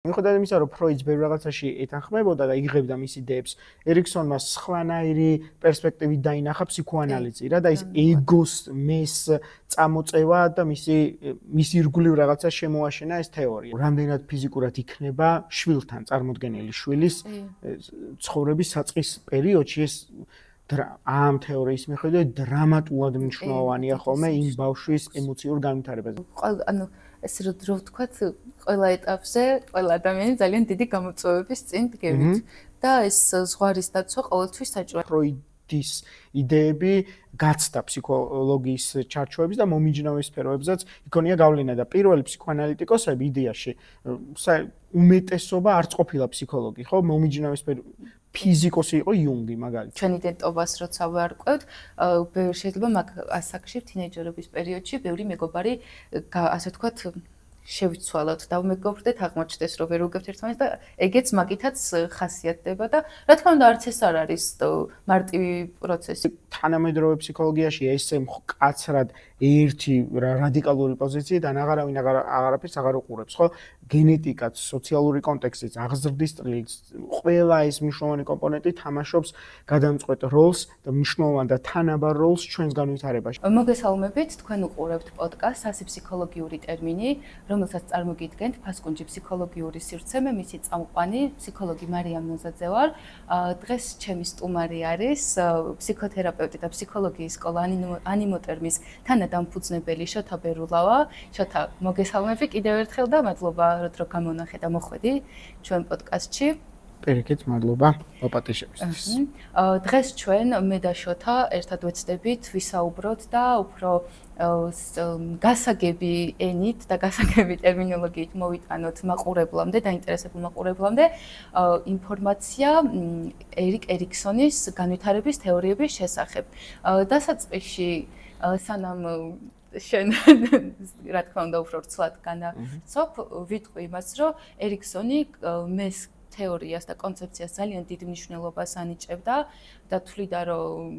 მიუხედავად იმისა, რომ ფროიდს ბევრ რაღაცაში ეთანხმებოდა და იღებდა მის იდეებს, ერიქსონმა სხვანაირი პერსპექტივით დაინახა ფსიქოანალიზი რა და ის ეგოს მეს წამოწევა და მისი ირგვლივ რაღაცა შემოაშენა ეს თეორია. რამდენად ფიზიკურად იქნება შვილთან წარმოდგენილი შვილის ცხოვრების საწყის პერიოდში ეს ამ თეორიის მიხედვით დრამატულად მნიშვნელოვანია ხოლმე იმ ბავშვის ემოციურ განვითარებაზე. ანუ ესე რომ ვთქვათ, ყველა ეტაპზე ყველა ადამიანი ძალიან დიდი გამოწვევების წინ დგებით და ეს ზღვარის დაცვა ყოველთვის საჭიროა. ფროიდის იდეები გაცდა ფსიქოლოგიის ჩარჩოების და მომიჯნავე სფეროებზეც იქონია გავლენა და პირველი ფსიქოანალიტიკოსები იდეაში უმეტესობა არც ყოფილა ფსიქოლოგი, ხო? მომიჯნავე ფიზიკოსი იყო იუნგი მაგალითად. ჩვენ იდენტობას როცა ვარკვევთ, შეიძლება მაგ ასაკში თინეიჯერობის პერიოდში ბევრი მეგობარი ასე ვთქვათ შევიცვალოთ და მეგობრდეთ აღმოჩნდეს რომ ვერ უგებთ ერთმანეთს და ეგეც მაგითაც ხასიათდება და რა თქმა უნდა არც ეს არ არის მარტივი პროცესი. თანამედროვე ფსიქოლოგიაში ესე მკაცრად ერთი რადიკალური პოზიციიდან აღარაფერს აღარ უყურებს, ხო? გენეტიკაც, სოციალური კონტექსტიც, აღზრდის სტილიც, ყველა ეს მნიშვნელოვანი კომპონენტი თამაშობს გადამწყვეტ როლს და მნიშვნელოვან და თანაბარ როლს ჩვენს განვითარებაში. მოგესალმებით, თქვენ უყურებთ პოდკასტს „ასი ფსიქოლოგიური ტერმინი“, რომელსაც წარმოგიდგენთ ფასკუნჯი ფსიქოლოგიური სივრცე, მე მისი წამყვანი, ფსიქოლოგი მარიამ ნოზაძე ვარ. დღეს ჩემი სტუმარი არის ფსიქოთერაპევტი და ფსიქოლოგიის სკოლა ანიმოტერმის თანადამფუძნებელი შოთა ბერულავა. შოთა, მოგესალმები კიდევ ერთხელ და მადლობა რომ გამონახე და მოხვედი ჩვენ პოდკასტში. პირიქით, მადლობა მოპატიჟებისთვის. დღეს ჩვენ მე და შოთა ერთად ვეცდებით ვისაუბროთ და უფრო გასაგები ენით და გასაგები ტერმინოლოგიით მოვიტანოთ მაყურებლამდე, დაინტერესებულ მაყურებლამდე ინფორმაცია ერიკერიქსონის განვითარების თეორიების შესახებ. დასაწყისში სანამ შენ რა თქმა უნდა უფრო რცლად განაცოფ, ვიტყვი იმას, რომერიksoni მეს თეორიას და კონცეფციას ძალიან დიდ მნიშვნელობას ანიჭებდა და თვლიდა, რომ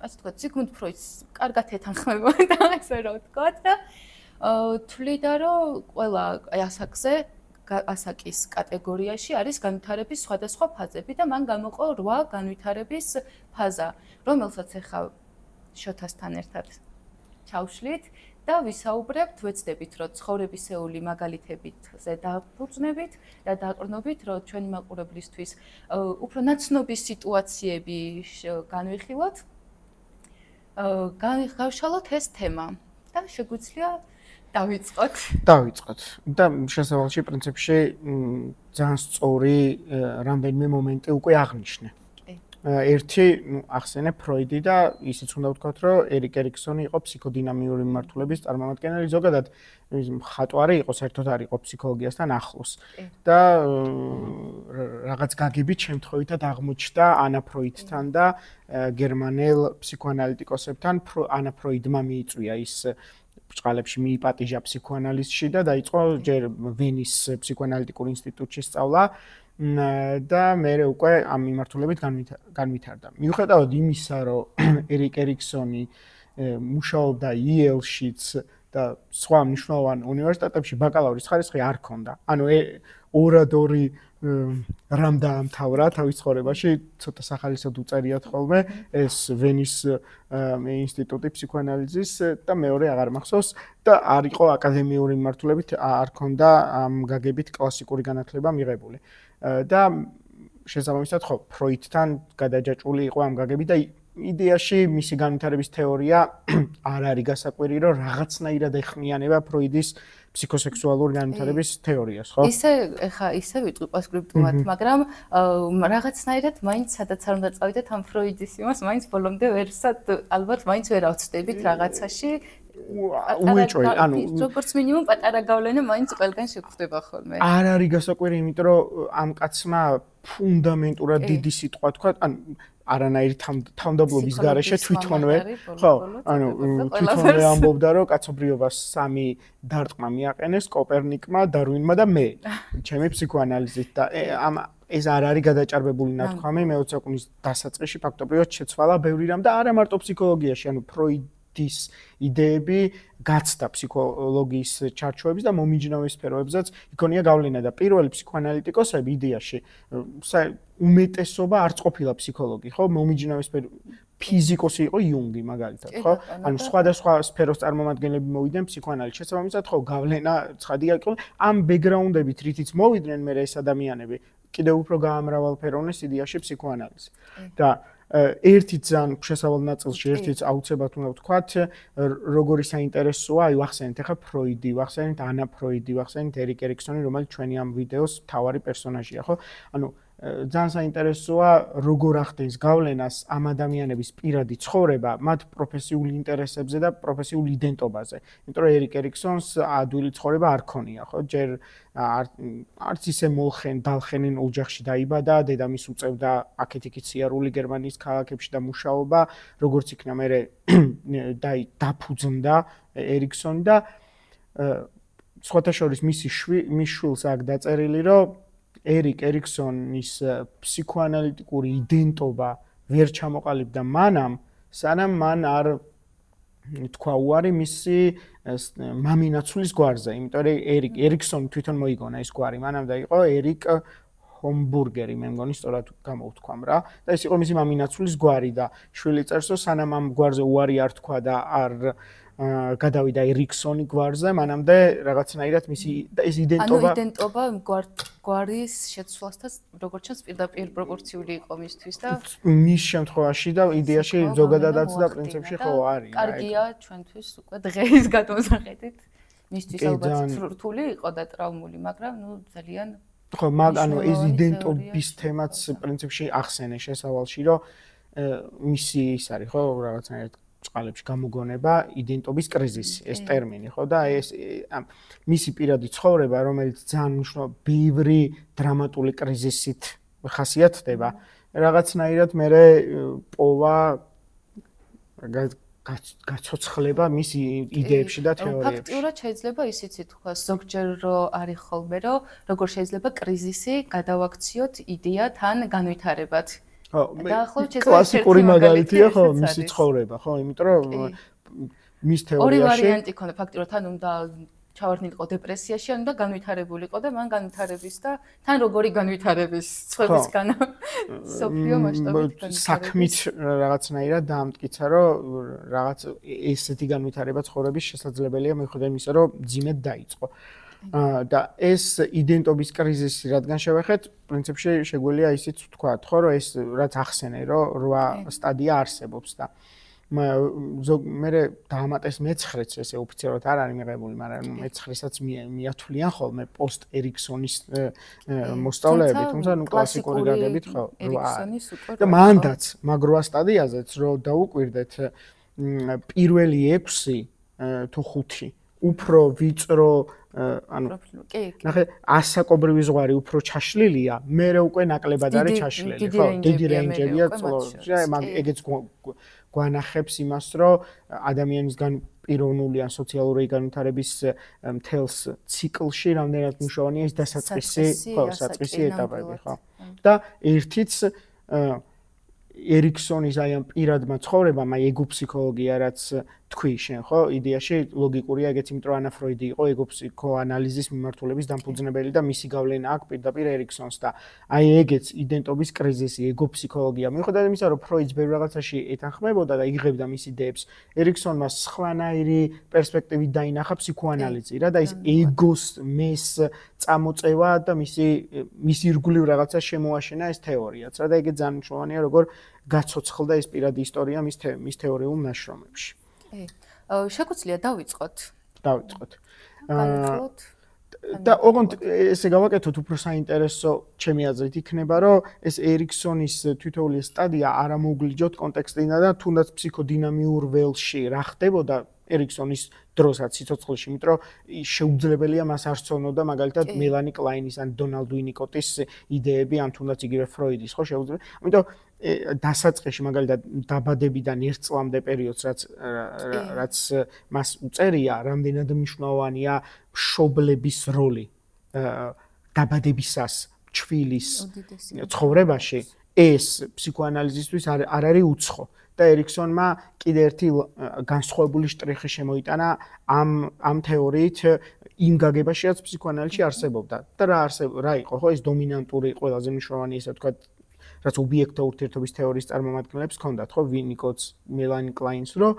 ასე ვთქვათ, სიგმუნდ ფროიდს კარგად ეთანხმებოდა, ასე რომ ვთქვათ და თვლიდა, რომ ყველა ასაკის კატეგორიაში არის განვითარების სხვადასხვა ფაზები და მან გამოყო 8 განვითარების ფაზა, რომელსაც ახლა შოთასთან ერთად ჩავშლით და ვისაუბრებთ, ვეცდებით, რომ ცხოვრებისეული მაგალითებიზე დავფუძნებით და დაყრდნობით, რომ ჩვენი მაყურებლისთვის უფრო ნაცნობი სიტუაციები განვიხილოთ, გავშალოთ ეს თემა და შეგვიძლია დავიწყოთ. და შესავალში პრინციპში ძალიან სწორი რამდენიმე მომენტი უკვე აღნიშნე. ერთი, ახსენე ფროიდი და ისიც უნდა ვთქვათ, რომ ერიკერიქსონი იყო ფსიქოდინამიური მიმართულების წარმომადგენელი, ზოგადად მხატვარი იყო, საერთოდ არ იყო ფსიქოლოგიასთან ახლოს. და რაღაც გაგებით შემთხვევითად აღმოჩნდა ანა ფროიდთან და გერმანელ ფსიქოანალიტიკოსებთან. ანა ფროიდმა მიიწვია ის ბრჭყალებში მიიპატიჟა ფსიქოანალიზში და დაიწყო ჯერ ვენის ფსიქოანალიტიკურ ინსტიტუტში სწავლა. და მე უკვე ამ მიმართულებით განვითარდა. მიუხედავად იმისა, რომ ერიკერიქსონი მუშაობდა იელშიც და სხვა მნიშვნელოვან უნივერსიტეტებში ბაკალავრის ხარისხი არ ჰქონდა. ანუ ორადორი რამ დაამთავრა თავის ცხოვრებაში, ცოტა სახალისოდ უწერიათ ხოლმე ეს ვენის ინსტიტუტი ფსიქოანალიზის და მეორე აღარ მახსოვს და არ იყო აკადემიური მიმართულებით, არ ჰქონდა ამ გაგებით კლასიკური განათლება მიღებული. და შესაბამისად ხო ფროიდთან გადაჯაჭვული იყო ამ გაგები და იდეაში მისი განვითარების თეორია არ არის გასაკვირი, რომ რაღაცნაირად ეხმიანება ფროიდის ფსიქოსექსუალური განვითარების თეორიას, ხო? ისე ვიტყვი პოსკრიპტუმად, მაგრამ რაღაცნაირად მაინც სადაც არ უნდა წავიდეთ ამ ფროიდის იმას, მაინც ბოლომდე ალბათ მაინც ვერ ავწდებით რაღაცაში. უეჭველი, ანუ როგორც მინიმუმ პატარა გავლენა მაინც ყველგან შეგვხვდება ხოლმე. არ არის გასაკვირი, იმიტომ რომ ამ კაცმა ფუნდამენტურად დიდი სიტყვა თქვა, ანუ არანაირი თავმდაბლობის გარეშე თვითონვე, ხო, ანუ თვითონვე ამბობდა, რომ კაცობრიობას 3 დარტყმა მიაყენეს კოპერნიკმა, დარვინმა და მე, ჩემი ფსიქოანალიზით და ეს არ არის გადაჭარბებული ნათქვამი მე-20 საუკუნის დასაწყისში ფაქტობრივად შეცვალა ბევრი რამ და არა მარტო ფსიქოლოგიაში, ანუ ფროიდი ფროიდის იდეები გაცდა ფსიქოლოგიის ჩარჩოების და მომიჯნავე სფეროებზეც იქონია გავლენა და პირველი ფსიქოანალიტიკოსები იდეაში უმეტესობა არც ყოფილა ფსიქოლოგი, ხო? მომიჯნავე ფიზიკოსი იყო იუნგი მაგალითად, ხო? ანუ სხვადასხვა სფეროს წარმომადგენლები მოვიდნენ ფსიქოანალიზს. შესაბამისად, ხო, გავლენა ცხადია იყო. ამ ბექგრაუნდებით, რითიც მოვიდნენ მე ეს ადამიანები, კიდევ უფრო გაამრავალფეროვნეს იდეაში ფსიქოანალიზი. და ერთი ძალიან შესავალ ნაწილში, ერთიც აუცილებლად უნდა ვთქვათ, როგორი საინტერესოა, აი ვახსენეთ ახლა ფროიდი, ვახსენეთ ანა ფროიდი, ვახსენეთ ერიკ ერიქსონი, რომელიც ჩვენი ამ ვიდეოს მთავარი პერსონაჟია, ხო? ანუ ძალიან საინტერესოა როგორ ახდენს გავლენას ამ ადამიანების პირადი ცხოვრება მათ პროფესიულ ინტერესებზე და პროფესიულ იდენტობაზე. იმიტომ რომ ერიკ ერიქსონს ადვილი ცხოვრება არ ქონია, ხო? ჯერ არც ისე დალხენინ ოჯახში დაიბადა, დედამისს უწევდა აქეთ-იქით სიარული გერმანიის ქალაქებში და მუშაობა, როგორც იქნა მერე დაფუძნდა ერიქსონი და სხვათა შორის მის შვილს აქ დაწერილი, რომ ერიკ ერიქსონის ფსიქოანალიტიკური იდენტობა ვერ ჩამოყალიბდა მანამ, სანამ მან არ თქვა უარი მისი მამინაცვლის გვარზე, იმიტომ რომ ერიკ ერიქსონი თვითონ მოიგონა ეს გვარი, მანამდე იყო ერიკ ჰომბურგერი, მე მგონი სწორად გამოვთქვამ რა. და ეს იყო მისი მამინაცვლის გვარი და შვილი წერს, რომ სანამ ამ გვარზე უარი არ თქვა და არ გადავიდა ერიქსონი გვარზე, მანამდე რაღაცნაირად მისი ეს იდენტობა ანუ იდენტობა გვარის შეცვლასთან როგორც ჩანს პირდაპირ პროპორციული იყო მისთვის და მის შემთხვევაში და იდეაში ზოგადადაც და პრინციპში ხო არის. კარგია ჩვენთვის უკვე დღეს გადმოსახედით. მისთვის ალბათ რთული იყო და ტრაუმული, მაგრამ ნუ ძალიან ხო, ანუ ეს იდენტობის თემაც პრინციპში ახსენე შესავალში, რომ მისი ის არის ხო რაღაცნაირად წყალებში გამოგონება იდენტობის კრიზისი, ეს ტერმინი, ხო და ეს მისი პირადი ცხოვრება, რომელიც ძალიან მნიშვნელოვანი ბევრი დრამატული კრიზისით ხასიათდება, რაღაცნაირად მერე პოვა გაცოცხლება მის იდეებში და თეორიებში. ფაქტიურად შეიძლება ისიც ითქვას, ზოგჯერ რომ არის ხოლმე, რომ როგორ შეიძლება კრიზისი გადავაქციოთ იდეათან განვითარებად. კლასიკური მაგალითია ხო მისი ცხოვრება, ხო, იმიტომ რომ მის თეორიაში ორი ვარიანტი ქონდა ფაქტიურად, ან უნდა ჩავარდნილიყო დეპრესიაში, ან უნდა განვითარებულიყო და მან განვითარების და თან როგორი განვითარების სხვებისგან სოფიო მასშტაბით საქმით რაღაცნაირად დაამტკიცა, რომ რაღაც ესეთი განვითარება ცხოვრების შესაძლებელია მიუხედავად იმისა, რომ ძიმედ დაიწყო. და ეს იდენტობის კრიზისი რადგან შევეხეთ, პრინციპში შეგვიძლია ისიც ვთქვათ, ხო, რომ ეს რაც ახსენე, რომ 8 სტადია არსებობს და მე დაამატეს მე-9-ც, ესე ოფიციალურად არ არის მიღებული, მაგრამ მე-9-საც მიათვლიან ხოლმე პოსტ ერიქსონის მოსწავლეები, თუმცა ნუ კლასიკური გაგებით ხო, 8. და მანდაც მაგ 8 სტადიაზეც რომ დაუკვირდეთ პირველი 6 თუ 5 უფრო ვიწრო ანუ ნახე ასაკობრივი ზღვარი უფრო ჩაშლილია, მერე უკვე ნაკლებად არის ჩაშლილი, ხო? დიდი რეინჯებია წლებში. მაგ ეგეც გვანახებს იმას, რომ ადამიანისგან პიროვნული ან სოციალური განვითარების მთელს ციკლში რამდენად მნიშვნელოვანია ეს დასაწყისი, ხო, საწყისი ეტაპები, ხო? და ერთიც ერიქსონის აი ამ პირადმა ცხოვრებამ, აი ეგოფსიქოლოგია რაც თქვი შენ, ხო, იდეაში ლოგიკურია ეგეც, იმიტომ რომ ანა ფროიდი იყო ეგოფსიქოანალიზის მიმართულების დამფუძნებელი და მისი გავლენა აქვს პირდაპირ ერიქსონს და აი ეგეც იდენტობის კრიზისი, ეგოფსიქოლოგია. მიუხედავად იმისა, რომ ფროიდს ბევრ რაღაცაში ეთანხმებოდა და იღებდა მის იდეებს, ერიქსონმა სხვანაირი პერსპექტივით დაინახა ფსიქოანალიზი რა და ის ეგოს მეს წამოწევა და მისი ირგვლივ რაღაცა შემოაშენა ეს თეორიაც რა და ეგეც ძალიან მნიშვნელოვანია, როგორ გაცოცხლდა ეს პირადი ისტორია მის თეორიულ ნაშრომებში. შეგვიძლია დავიწყოთ. განვიხილოთ. და ოღონდ ესე გავაკეთოთ უფრო საინტერესო ჩემი აზრით იქნება, რომ ეს ერიქსონის თითოეული სტადია არ ამოგვლიჯოთ კონტექსტიდან და თუნდაც ფსიქოდინამიურ ველში რა ხდებოდა ერიქსონის დროსაც სიცოცხლეში, იმიტომ რომ შეუძლებელია მას არ სწონოდა მაგალითად მელანი კლაინის ან დონალდ ვინიკოტის იდეები, ან თუნდაც იგივე ფროიდის, ხო შეუძლებელი. ამიტომ დასაწყისში მაგალითად დაბადებიდან 1 წლამდე პერიოდს რაც მას უწერია, რამდენად მნიშვნელოვანია მშობლების როლი დაბადებისას ჩვილის ცხოვრებაში, ეს ფსიქოანალიზისთვის არ არის უცხო. და eriksonმა კიდე ერთი განსხვავებული შტრიხი შემოიტანა ამ თეორიით იმ გაგებაში, რაც ფსიქოანალიზში არსებობდა. და რა იყო, ხო, ეს დომინანტური ყველაზე მნიშვნელოვანი, ესე ვთქვათ, რაც ობიექტთა ურთიერთობის თეორიის წარმომადგენლებს ჰქონდათ, ხო, ვინიკოტს, მელანი კლაინს, რომ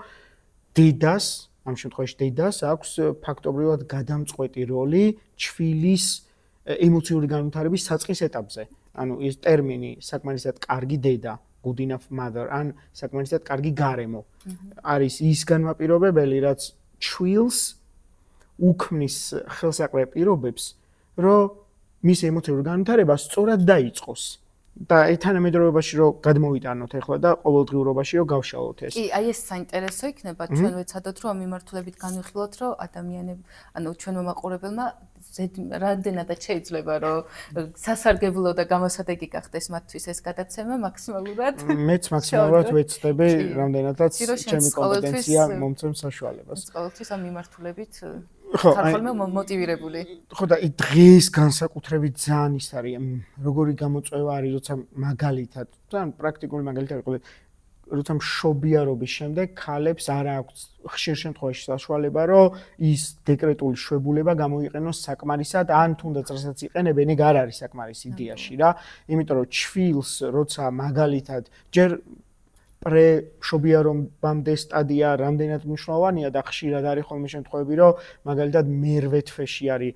დედას, ამ შემთხვევაში დედას აქვს ფაქტობრივად გადამწყვეტი როლი ჩვილის ემოციური განვითარების საწყის ეტაპზე. ანუ ეს ტერმინი საკმარისად კარგი დედა, good enough mother, ან საკმარისად კარგი გარემო არის ის განმაპირობებელი, რაც ჩვილს უქმნის ხელსაყრელ პირობებს, რომ მის ემოციური განვითარება სწორად დაიწყოს. და თანამედროვეობაში რომ გადმოვიტანოთ ახლა და ყოველდღიურობაში რომ გავშალოთ ეს. კი, აი ეს საინტერესო იქნება, ჩვენ ვეცადოთ რომ ამ მიმართულებით განვიხილოთ, რომ ადამიანები, ანუ ჩვენ მომაყურებელმა რამდენადაც შეიძლება რომ სასარგებლო და გამოსადეგი გახდეს მათთვის ეს გადაცემა მაქსიმალურად. მეც მაქსიმალურად ვეცდები რამდენადაც ჩემი კომპეტენცია მომცემს საშუალებას. ყოველთვის ამ მიმართულებით ხარხალმე მოტივირებული. ხო და დღეს განსაკუთრებით ძალიან ის არის, როგორი გამოწვევა არის, როცა მაგალითად, თან პრაქტიკული მაგალითად ვიყო, როცა მშობიარობის შემდეგ ქალებს არ აქვს ხშირ შემთხვევაში საშუალება, რომ ის დეკრეტული შვებულება გამოიყენოს საკმარისად, ან თუნდაც რასაც იყენებენ, ეგ არ არის საკმარის იდეაში რა. იმიტომ რომ ჩვილს როცა მაგალითად ჯერ პრე-მშობიარობამდე სტადია რამდენად მნიშვნელოვანია და ხშირად არის ხოლმე შემთხვევები, რომ მაგალითად მერვე თვეში არის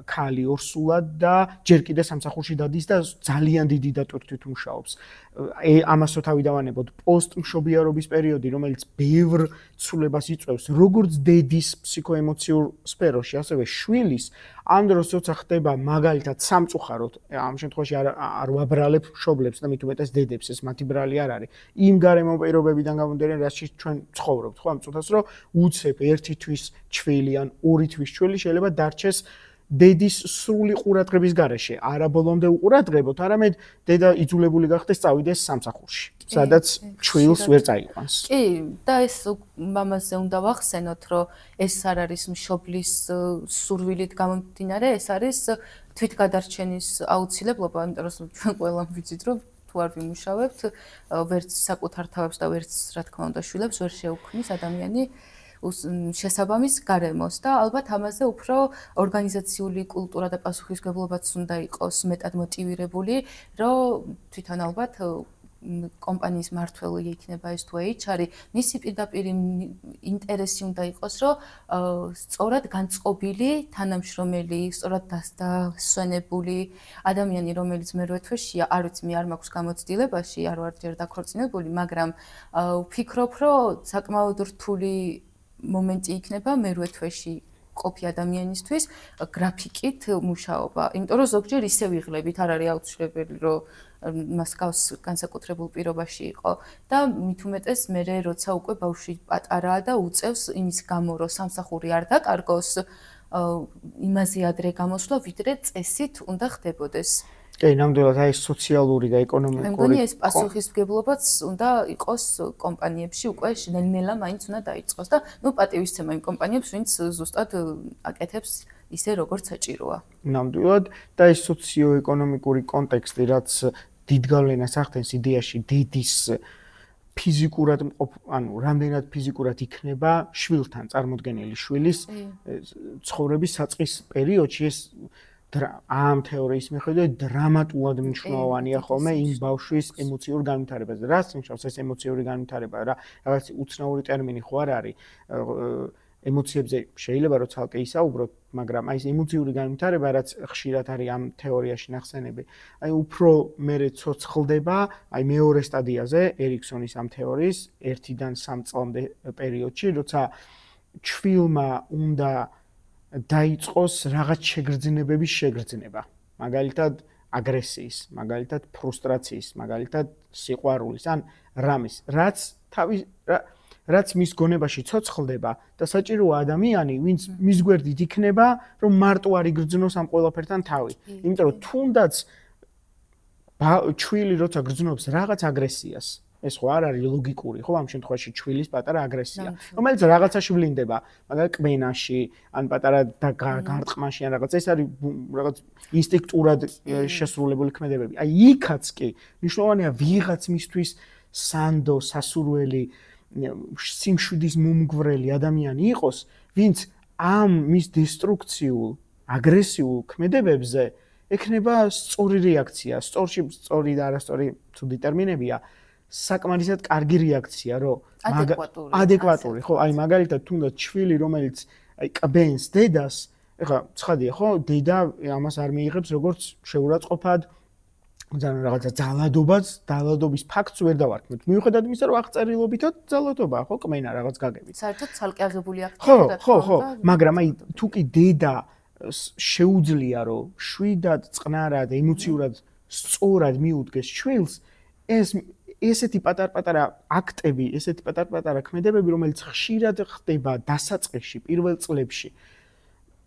ქალი ორსულად და ჯერ კიდე სამსახურში დადის და ძალიან დიდი დატვირთვით მუშაობს. ამასო თავი დავანებოთ პოსტმშობიარობის პერიოდი, რომელიც ბევრ ცვლილებას იწვევს, როგორც დედის ფსიქოემოციურ სფეროში, ასევე შვილის, ამ დროს როცა ხდება მაგალითად სამწუხაროდ, ამ შემთხვევაში არ ვაბრალებ მშობლებს და მით უმეტეს დედებს, ეს მათი ბრალი არ არის. იმ გარემო პირობებიდან გამომდინარე, რასაც ჩვენ ცხოვრობთ, ხო, ამ წუთას, რომ უცებ ერთი თვის ჩვილი ან ორი თვის ჩვილი შეიძლება დარჩეს დედის სრული ყურადღების გარეშე. არა ბოლომდე უყურადღებოთ, არამედ დედა იძულებული გახდეს წავიდეს სამსახურში, სადაც ჩვილს ვერ წაიყვანს. კი, და ეს მამაზე უნდა ვახსენოთ, რომ ეს არ არის მშობლის სურვილით გამომდინარე, ეს არის თვითგადარჩენის აუცილებლობა, იმიტომ რომ ჩვენ ყველამ ვიცით, რომ თუ არ ვიმუშავებთ, ვერც საკუთარ თავს და ვერც რა თქმა უნდა შვილებს ვერ შეუქმნის ადამიანი შესაბამის გარემოს და ალბათ ამაზე უფრო ორგანიზაციული კულტურა და პასუხისმგებლობაც უნდა იყოს მეტად მოტივირებული, რომ თვითონ ალბათ კომპანიის მმართველი იქნება ეს თუ HR-ი, მისი პირდაპირ ინტერესი უნდა იყოს, რომ სწორად განწყობილი თანამშრომელი, სწორად დასვენებული ადამიანი, რომელიც მერვე თვეშია, არ ვიცი, მე არ მაქვს გამოცდილებაში, არ ვარ ჯერ დაქორწინებული, მაგრამ ვფიქრობ, რომ საკმაოდ რთული მომენტი იქნება მერვე თვეში ყოფი ადამიანისთვის გრაფიკით მუშაობა. იმიტომ რომ ზოგჯერ ისე ვიღლებით, არ არის აუცილებელი, რომ მას გავს განსაკუთრებულ პირობაში იყო და მით უმეტეს მე როცა უკვე ბავშვი პატარაა და უწევს იმის გამო, რომ სამსახური არ დაკარგოს, იმაზე ადრე გამოსვლა, ვიდრე წესით უნდა ხდებოდეს. კი, ნამდვილად აი სოციალური და ეკონომიკური. მე მგონი ეს პასუხისმგებლობაც უნდა იყოს კომპანიებში უკვე ნელ-ნელა მაინც უნდა დაიწყოს და პატივისცემა იმ კომპანიებს, ვინც ზუსტად აკეთებს ისე როგორც საჭიროა. ნამდვილად და ეს სოციო-ეკონომიკური კონტექსტი, რაც დიდ გავლენას ახდენს იდეაში დედის ფიზიკურად, ანუ რამდენად ფიზიკურად იქნება შვილთან წარმოდგენილი შვილის ცხოვრების საწყის პერიოდში ეს ამ თეორიის მიხედვით დრამატულად მნიშვნელოვანია ხოლმე იმ ბავშვის ემოციური განვითარებაზე. რას ნიშნავს ეს ემოციური განვითარება? რაღაც უცნაური ტერმინი ხო არ არის. ემოციებზე შეიძლება რომ ცალკე ისაუბროთ, მაგრამ აი ეს ემოციური განვითარება, რაც ხშირად არის ამ თეორიაში ნახსენები, აი უფრო მერე ცოცხლდება, აი მეორე სტადიაზე ერიქსონის ამ თეორიის 1-დან 3 წლამდე პერიოდში, როცა ჩვილმა უნდა დაიწყოს რაღაც შეგრძნებების შეგრძნება. მაგალითად აგრესიის, მაგალითად ფრუსტრაციის, მაგალითად სიყვარულის, ან რამის, რაც მის გონებაში ცოცხლდება და საჭიროა ადამიანი, ვინც მის გვერდით იქნება, რომ მარტო არ იგრძნოს ამ ყველაფერთან თავი. იმიტომ რომ თუნდაც ჩვილი როცა გრძნობს რაღაც აგრესიას, ეს ხო არ არის ლოგიკური, ხო, ამ შემთხვევაში ჩვილის პატარა აგრესია, რომელიც რაღაცაში ვლინდება, მაგალითად კმენაში, ან პატარა გარტყმაში, ან რაღაც, ეს არის რაღაც ინსტინქტურად შესრულებული ქმედებები. აი იქაც კი მნიშვნელოვანია ვიღაც მისთვის სანდო, სასურველი, სიმშვიდის მომგვრელი ადამიანი იყოს, ვინც ამ მის დესტრუქციულ, აგრესიულ ქმედებებზე ექნება სწორი რეაქცია, სწორი და არასწორი ცუდი ტერმინებია, საკმარისად კარგი რეაქცია, რომ ადეკვატური, ხო, აი მაგალითად თუნდაც ჩვილი, რომელიც აი კბენს დედას, ეხლა ცხადია, ხო, დედა ამას არ მიიღებს როგორც შეურაცხყოფად, ძალიან რაღაცა ძალადობის ფაქტს ვერ დავარქმევთ. მიუხედავად იმისა, რომ აღწერილობითად ძალადობაა, ხო, კმენა რაღაც გაგებით. საერთოდ ცალკე აღებული აქტია. ხო, მაგრამ აი თუ კი დედა შეუძლია, რომ შვიდად, წყნარად, ემოციურად სწორად მიუდგეს შვილს, ესეთი პატარ-პატარა აქტები, ესეთი პატარ-პატარა ქმედებები, რომელიც ხშირად ხდება დასაწყისში, პირველ წლებში,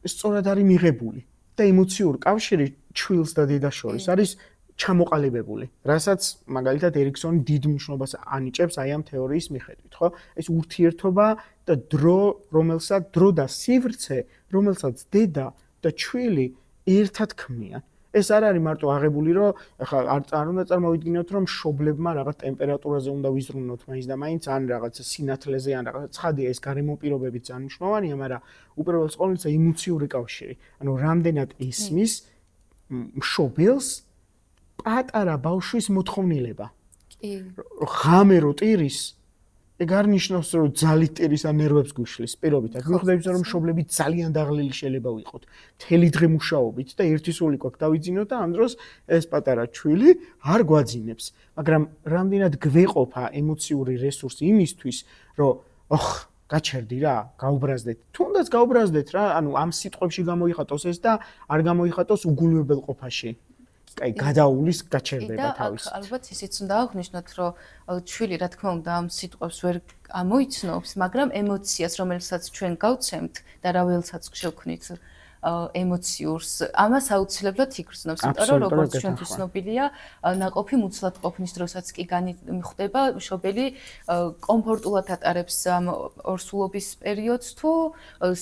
სწორად არის მიღებული და ემოციური კავშირი შვილს და დედას შორის არის ჩამოყალიბებული, რასაც მაგალითად ერიქსონი დიდ მნიშვნელობას ანიჭებს აი ამ თეორიის მიხედვით, ხო? ეს ურთიერთობა და დრო და სივრცე, რომელსაც დედა და ჩვილი ერთად ქმნიან. ეს არ არის მარტო აღებული, რომ ახლა არ უნდა წარმოვიდგინოთ, რომ მშობლებმა რაღაც ტემპერატურაზე უნდა ვიზრუნოთ მაინც და მაინც, ან რაღაც სინათლეზე, ან რაღაც ცხადია, ეს გარემო პირობებიც ძალიან მნიშვნელოვანია, მაგრამ უპირველეს ყოვლისა ემოციური კავშირი. ანუ რამდენად ისმის მშობელს პატარა ბავშვის მოთხოვნილება. კი. ღამე რო ტირის, ეგ არ ნიშნავს, რომ ძალით ტირის ან ნერვებს გვიშლის, პირობითად. მიუხედავად იმისა, რომ მშობლები ძალიან დაღლილი შეიძლება ვიყოთ, მთელი დღე მუშაობით და ერთი სული გვაქვს დავიძინოთ და ამ დროს ეს პატარა ჩვილი არ გვაძინებს. მაგრამ რამდენად გვეყოფა ემოციური რესურსი იმისთვის, რომ გაჩერდი რა, გაუბრაზდეთ. თუნდაც გაუბრაზდეთ რა, ანუ ამ სიტყვებში გამოიხატოს ეს და არ გამოიხატოს უგულვებელ ყოფაში. აი გადაულის გაჩერდება თავის. და ალბათ ისიც უნდა აღვნიშნოთ, რომ ჩვილი რა თქმა უნდა ამ სიტყვებს ვერ ამოიცნობს, მაგრამ ემოციას, რომელსაც ჩვენ გავცემთ და რაველსაც შევქმნით ემოციურს, ამას აუცილებლად იგრძნობს, იმიტომ რომ როგორც ჩვენთვის ცნობილია, ნაყოფი მუცლად ყოფნის დროსაც კი ხდება, მშობელი კომფორტულად ატარებს ამ ორსულობის პერიოდს თუ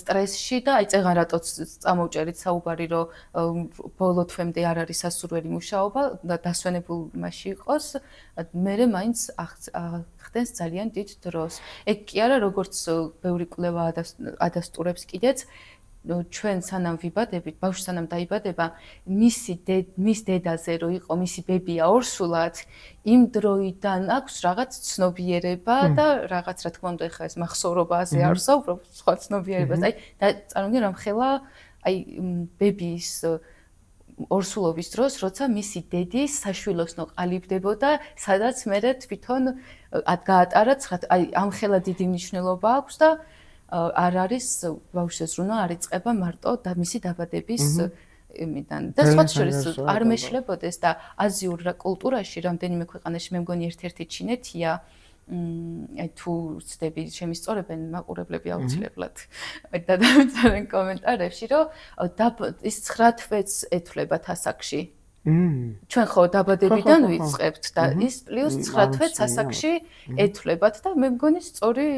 სტრესში და აი წეღან რატოც წამოვჭერით საუბარი, რომ ბოლო თვემდე არ არის სასურველი მუშაობა და დასვენებულ მასში იყოს, მერე მაინც ხდენს ძალიან დიდ დროს. ეგ კი არა, როგორც ბევრი კვლევა ადასტურებს კიდეც ჩვენ სანამ ვიბადებით, ბავშვი სანამ დაიბადება, მის დედაზე რო იყო მისი ბებია ორსულად, იმ დროიდან აქვს რაღაც ცნობიერება და რაღაც რა თქმა უნდა ეხლა ეს მახსოვრობაზე არ ვსაუბრობ, სხვა ცნობიერებას. აი და წარმოგიდგენ რამხელა აი ბებიის ორსულობის დროს, როცა მისი დედი საშვილოსნო ყალიბდებოდა, სადაც მერე თვითონ გაატარა, აი ამხელა დიდი მნიშვნელობა აქვს და არ არის ბავშვის ზრუნვა არ იწყება მარტო და მისი დაბადების იმიდან. და სხვა შორის არ მეშლებოდეს და აზიურ კულტურაში რამდენიმე ქვეყანაში მე მგონი ერთ-ერთი ჩინეთია, აი თუ ვცდები შემისწორებენ მაყურებლები აუცილებლად და დავწერენ კომენტარებში, რომ ის 9 თვეც ეთვლებათ ასაკში. ჩვენ ხო დაბადებიდან ვიწყებთ და ის პლუს 9 თვეც ასაკში ეთვლებათ და მე მგონი სწორი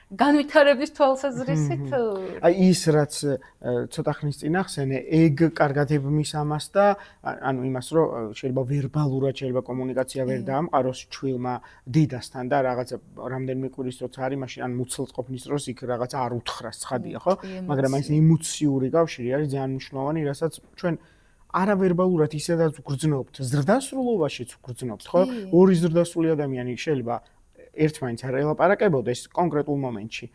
განვითარების თვალსაზრისით აი ის რაც ცოტა ხნის წინ ახსენე, ეგ კარგად ებმის ამას და ანუ იმას, რომ შეიძლება ვერბალურად შეიძლება კომუნიკაცია ვერ დაამყაროს ჩვილმა დედასთან და რაღაცა რამდენიმე კვირის როცა არის, მაშინ ან მუცლს ყოფნის დროს იქ რაღაცა არ უთხრას, ცხადია, ხო? მაგრამ აი ეს ემოციური კავშირი არის ძალიან მნიშვნელოვანი, რასაც ჩვენ არავერბალურად ისედაც ვგრძნობთ, ზრდასრულობაშიც ვგრძნობთ, ხო? ორი ზრდასრული ადამიანი შეიძლება ერთმანეთს არ ელაპარაკებოდეს კონკრეტულ მომენტში.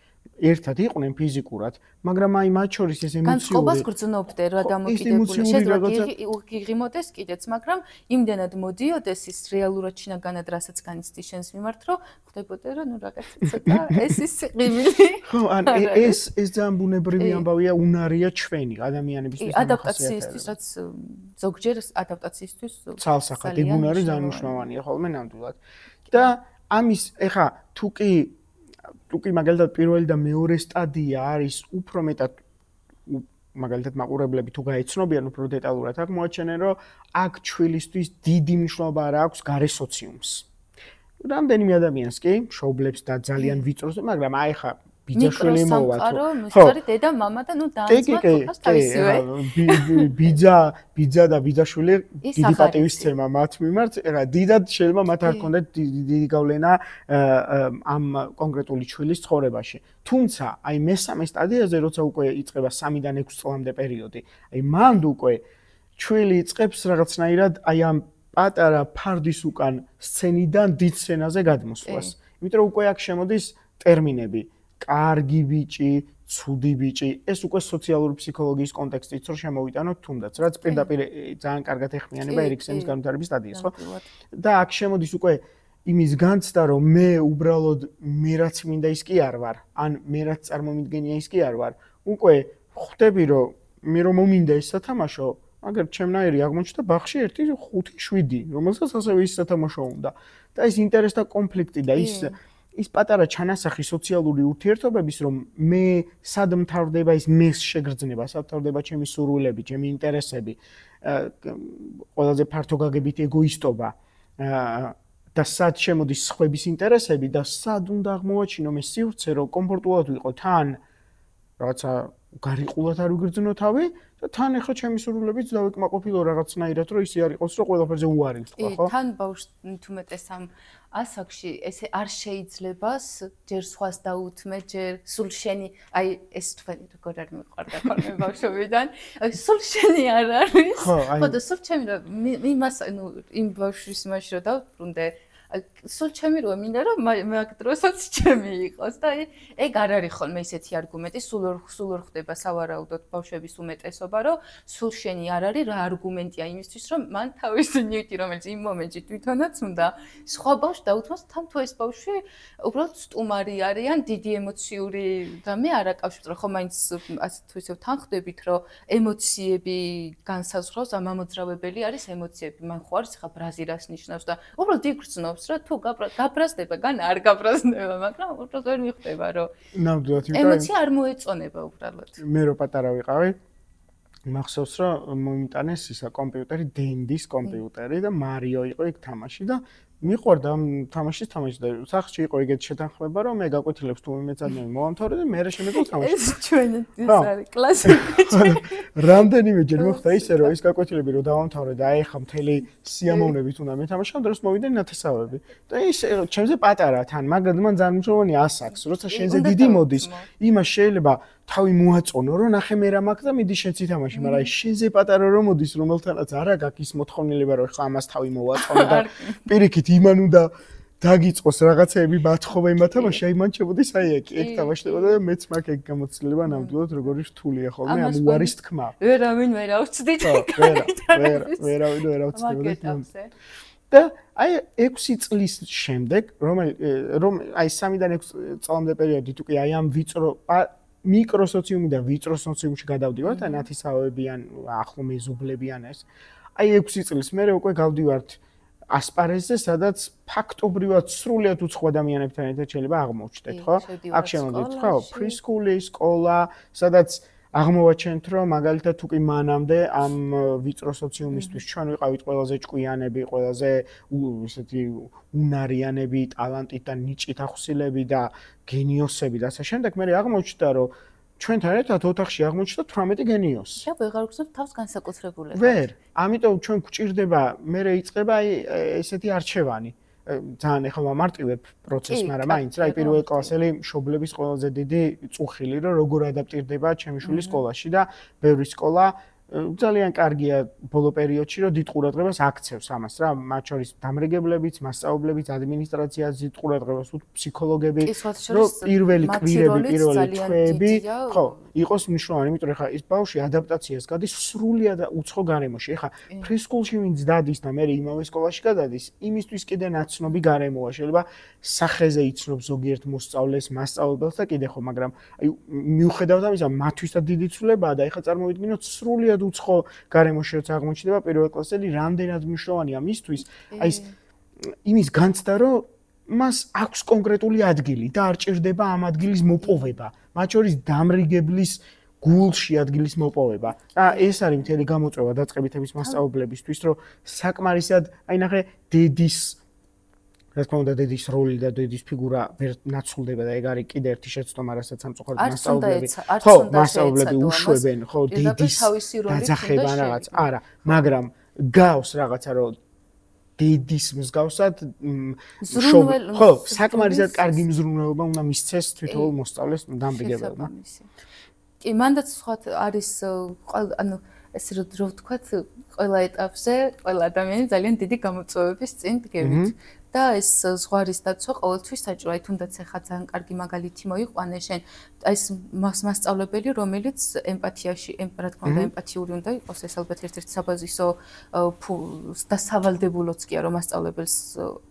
ერთად იყვნენ ფიზიკურად, მაგრამ აი მათ შორის ეს ემოციური განწყობას გრძნობდნენ რა დამოკიდებული. შეიძლება გიღიმოდეს კიდეც, მაგრამ იმდენად მოდიოდეს ის რეალურად შინაგანად რასაც განიცდის შენს მიმართ, რომ ხდებოდა რომ ნუ რაღაცა ცოტა ეს ის ყივილი. ხო, ან ეს ძალიან ბუნებრივი ამბავია, უნარია ჩვენი ადამიანებისთვის ადაპტაციისთვის, რაც ზოგჯერ ადაპტაციისთვის ცალსახად ეგ უნარი ძალიან მნიშვნელოვანია ხოლმე ნამდვილად. და ამის ეხა თუ კი მაგალითად პირველი და მეორე სტადია არის უფრო მეტად მაგალითად მაყურებლები თუ გაეცნობიან უფრო დეტალურად აღმოაჩენენ რომ აქ ჩვილისთვის დიდი მნიშვნელობა არ აქვს გარე სოციუმს. რამდენიმე ადამიანს კი მშობლებს და ძალიან ვიწროს, მაგრამ აი ეხა ბიძაშვილი მოვა თუ მიხარი დედა მამა და ნუ დაანცმათ თქოს თავისივე ბიძა და ბიძაშვილი დიდი პატივისცემა მათ მიმართ ეხლა დიდად შეიძლება მათ არ ქონდეთ დიდი გავლენა ამ კონკრეტული ჩვილის ცხოვრებაში თუმცა აი მესამე სტადიაზე როცა უკვე იწყება 3-დან 6 წლამდე პერიოდი აი მანდ უკვე ჩვილი იწყებს რაღაცნაირად აი ამ პატარა ფარდის უკან სცენიდან დიდ სცენაზე გადმოსვლას იმიტომ რომ უკვე აქ შემოდის ტერმინები კარგი ბიჭი, ცუდი ბიჭი, ეს უკვე სოციალური ფსიქოლოგიის კონტექსტიც რო შემოვიტანოთ თუნდაც, რაც პირდაპირ ძალიან კარგად ეხმიანება ერიქსენის განვითარების სტადიას, ხო? და აქ შემოდის უკვე იმის განცდა, რომ მე უბრალოდ მე რაც მინდა ის კი არ ვარ, ან მე რაც წარმომიდგენია ის კი არ ვარ. უკვე ხვდები, რომ მე რომ მომინდა ის სათამაშო, მაგრამ ჩემნაირი აღმოჩნდა ბაღში 1-5-7, რომელსაც ასევე ის სათამაშო უნდა. და ეს ინტერესთა კონფლიქტი და ის პატარა ჩანასახი სოციალური ურთიერთობების რომ მე სად მთავრდება ის მეს შეგრძნება, სად მთავრდება ჩემი სურვილები, ჩემი ინტერესები, ყველაზე ფართო გაგებით ეგოისტობა და სად შემოდის სხვების ინტერესები და სად უნდა აღმოვაჩინო მე სივრცე რომ კომფორტულად ვიყო თან რაღაცა გარიყულად არ ვიგრძნო თავი და თან ახლა ჩემი სურვილებიც დავიკმაყოფილო რაღაცნაირად რომ ისე არ იყოს რომ ყველაფერზე უარი ვთქვა ხო? თან ბავშვს თუმეტეს ამ ასაკში ესე არ შეიძლება ჯერ სხვას დაუთმე, ჯერ სულ შენი, აი ეს თქვენი როგორ არ მიყვარდა ხოლმე ბავშვობიდან, აი სულ შენი არ არის. ხო და სულ ჩემი რა იმას ნუ იმ ბავშვის იმაში რომ დავბრუნდე სულ ჩემი როა მინდა რომ მაგ დროსაც ჩემი იყოს და ეგ არ არის ხოლმე ისეთი არგუმენტი სულ ორ ხდება სავარაუდოდ ბავშვების უმეტესობა რომ სულ შენი არ არის რა არგუმენტია იმისთვის რომ მან თავისი ნიუტი რომელიც იმ მომენტში თვითონაც უნდა სხვა ბავშვს დაუთმოს თან თუ ეს ბავშვი უბრალოდ სტუმარი არიან დიდი ემოციური და მე არ აკავშირებ ხო მაინც ასე თუ ისე თან ხდებით რომ ემოციები განსაზღვრავს ამ ამოძრავებელი არის ემოციები მან ხო არის ხა ბრაზილას ნიშნავს და უბრალოდ იგრძნობს რა თუ გაბრაზდება, გან არ გაბრაზდება, მაგრამ უბრალოდ ვერ მიხვდება, რომ ნამდვილად ემოცია არ მოეწონება უბრალოდ. მე რო პატარა ვიყავი, მახსოვს რომ მომიტანეს ისა კომპიუტერი, დენდის კომპიუტერი და მარიო იყო იქ თამაში და მიყვარდა ამ თამაშის თამაში და სახლში იყო ეგეთ შეთანხმება რომ მე გაკვეთილებს თუ მეცადნები მოვამთავრე და მე რა შემიძლია თამაში. ეს ჩვენ ის არის კლასიკი. რამდენიმეჯერ მოხდა ისე რომ ის გაკვეთილები რომ დავამთავრე და აი ხა მთელი სიამოვნებით უნდა მეთამაშო ამ დროს მოვიდნენ ნათესავები. და ის ჩემზე პატარა თან, მაგრამ მან ძალიან მნიშვნელოვანი ასაკს, როცა შენზე დიდი მოდის, იმას შეიძლება თავი მოაწონო რომ ნახე მე რა მაქვს და მიდი შენც ითამაში, მაგრამ აი შენზე პატარა რომ მოდის, რომელთანაც არა გაქვს ის მოთხოვნილება რომ ხა ამას თავი მოვაწონო და პირიქით იმან უნდა დაგიწყოს რაღაცეები მათხოვა იმათამაში, აი მან შემოდის აი ეგ თამაშდება და მეც მაგ ეგ გამოცდილება ნამდვილად როგორი რთულია ხოლმე ამ უარის თქმა. ვერავინ ვერ ავწდით. ვერავინ ვერ ავწდებოდა. და აი 6 წლის შემდეგ რომ აი 3-დან 6 წლამდე პერიოდით უკვე აი ამ ვიწრო მიკროსოციუმიდან ვიწრო სოციუმში გადავდივართ, ან ნათესავებიან, ახლო მეზობლებიან ეს. აი 6 წლის მერე უკვე გავდივართ ასპარეზზე, სადაც ფაქტობრივად სრულიად უცხო ადამიანებთან ერთად შეიძლება აღმოვჩნდეთ, ხო? აქ შემოდით, ხო? პრისკული, სკოლა, სადაც აღმოვაჩენთ, რომ მაგალითად თუ კი მანამდე ამ ვიწრო სოციუმისთვის ჩვენ ვიყავით ყველაზე ჭკვიანები, ყველაზე ესეთი უნარიანები, ტალანტით და ნიჭით ახსილები და გენიოსები და ასე შემდეგ, მე აღმოჩნდა, რომ ჩვენთან ერთად ოთახში აღმოჩნდა 18 გენიოსი. და ვეღარ გქონდათ თავს განსაკუთრებულება. ვერ, ამიტომ ჩვენ გვჭირდება, მე იწყება აი ესეთი არჩევანი. ძალიან ეხლა ვამარტივებ პროცესს, მაგრამ მაინც რა პირველი კლასელი მშობლების ყველაზე დიდი წუხილი, რომ როგორ ადაპტირდება ჩემი შვილი სკოლაში და ბევრი სკოლა ძალიან კარგია ბოლო პერიოდში, რომ დიდ ყურადღებას აქცევს ამას რა, მათ შორის დამრიგებლებიც, მასწავლებლებიც, ადმინისტრაციაც დიდ ყურადღებას უთმობს, ფსიქოლოგები, რომ პირველი კვირები, პირველი თვეები, ხო, იყოს მნიშვნელოვანი, იმიტომ რომ ხა ის ბავშვი ადაპტაციას გადის სრულიად უცხო გარემოში. ეხლა პრისკულში ვინც დადის და მე იმავე სკოლაში გადადის, იმისთვის კიდე ნაცნობი გარემოა. შეიძლება სახეზე იცნობს ზოგიერთ მოსწავლეს, მასწავლებელს და კიდე ხო, მაგრამ აი მიუხედავად ამისა, მათთვისაც დიდი ცვლილებაა და ეხლა წარმოვიდგინოთ სრულიად უცხო გარემოში როცა აღმოჩნდება პირველ კლასელი, რამდენად მნიშვნელოვანია მისთვის, აი იმის განცდა, რომ მას აქვს კონკრეტული ადგილი და არ ჭირდება ამ ადგილის მოპოვება. მათ შორის დამრიგებლის გულში ადგილის მოპოვება. და ეს არის მთელი გამოწვევა დაწყებითების მასწავლებლებისთვის, რომ საკმარისად, აი ნახე, დედის რა თქმა უნდა დედის როლი და დედის ფიგურა ვერ ნაცვლდება და ეგ არის კიდე ერთი შეცდომა, რასაც სამწუხაროდ მასწავლებლები მასწავლებლები უშვებენ, ხო, დედის დაძახება რაღაც. არა, მაგრამ გავს რაღაცა რომ დედის მსგავსად ხო, საკმარისად კარგი მზრუნველობა უნდა მისცეს თვითოულ მოსწავლეს დამრიგებელმა. კი, მანდაც სხვა არის ანუ ესე რომ ვთქვათ, ყველა ეტაპზე ყველა ადამიანი ძალიან დიდი გამოწვევების წინ დგებით. და ეს ზღვარის დაცვა ყოველთვის საჭიროა. თუნდაც ახლა ძალიან კარგი მაგალითი მოიყვანე შენ. ეს მასწავლებელი, რომელიც ემპათიაში, რა თქმა უნდა, ემპათიური უნდა იყოს, ეს ალბათ ერთ-ერთი საბაზისო და სავალდებულოც კი არა მასწავლებელს,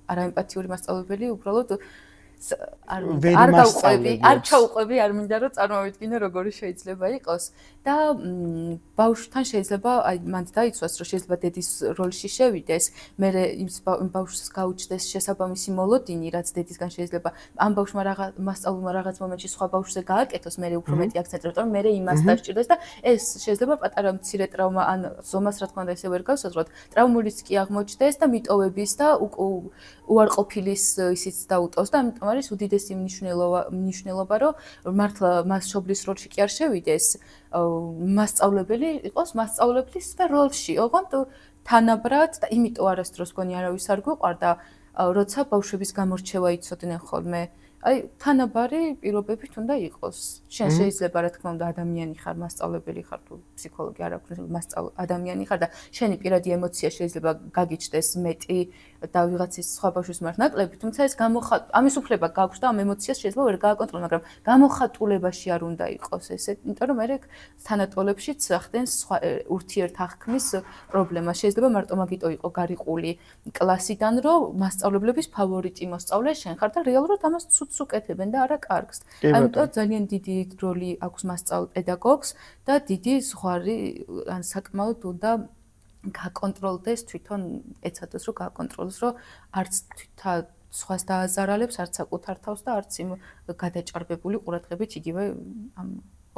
არაემპათიური მასწავლებელი უბრალოდ არ გავყვები, არ ჩაუყვები, არ მინდა რომ წარმოვიდგინე როგორი შეიძლება იყოს და ბავშვთან შეიძლება აი მანდ დაიცვას რომ შეიძლება დედის როლში შევიდეს, მე იმ ბავშვს გაუჩნდეს შესაბამისი მოლოდინი, რაც დედისგან შეიძლება ამ ბავშვმა მასწავლებლმა რაღაც მომენტში სხვა ბავშვზე გააკეთოს, მე უფრო მეტი აქცენტი, იმიტომ რომ მე იმას დასჭირდეს და ეს შეიძლება პატარა მცირე ტრავმა ან ზომას რა თქმა უნდა ესე ვერ გავსაზღვროთ, ტრავმულიც კი აღმოჩნდეს და მიტოვების და უარყოფილის ისიც დაუტოვს და ამიტომ არის უდიდესი მნიშვნელობა, რომ მართლა მას შობლის როლში კი არ შევიდეს, მასწავლებელი იყოს მასწავლებლის როლში, ოღონდ თანაბრად და იმიტომ არასდროს გონი არავის არ გვიყვარდა, როცა ბავშვების გამორჩევა იცოდნენ ხოლმე. აი, თანაბარი პირობებით უნდა იყოს. შენ შეიძლება რა თქმა უნდა ადამიანი ხარ, მასწავლებელი ხარ თუ ფსიქოლოგი არ აქვს, ადამიანი ხარ და შენი პირადი ემოცია შეიძლება გაგიჩნდეს მეტი და ვიღაცის სხვა ბავშვის მიმართ ნაკლები, თუმცა ეს ამის უფლება გაქვს და ამ ემოციას შეიძლება ვერ გააკონტროლო, მაგრამ გამოხატულებაში არ უნდა იყოს ესე, იმიტომ რომ მე თანატოლებშიც ახდენს ურთიერთახქმის პრობლემა. შეიძლება მარტო მაგიტო იყო გარიყული კლასიდან, რომ მასწავლებლების ფავორიტი მოსწავლე შენ ხარ და რეალურად ამას ცუდს უკეთებენ და არა კარგს. ამიტომ ძალიან დიდი როლი აქვს პედაგოგს და დიდი ზღვარი ან საკმაოდ უნდა გაკონტროლდეს თვითონ ეცადოს რომ გაკონტროლოს რომ არც სხვას დააზარალებს, არც საკუთარ თავს და არც იმ გადაჭარბებული ყურადღებით იგივე ამ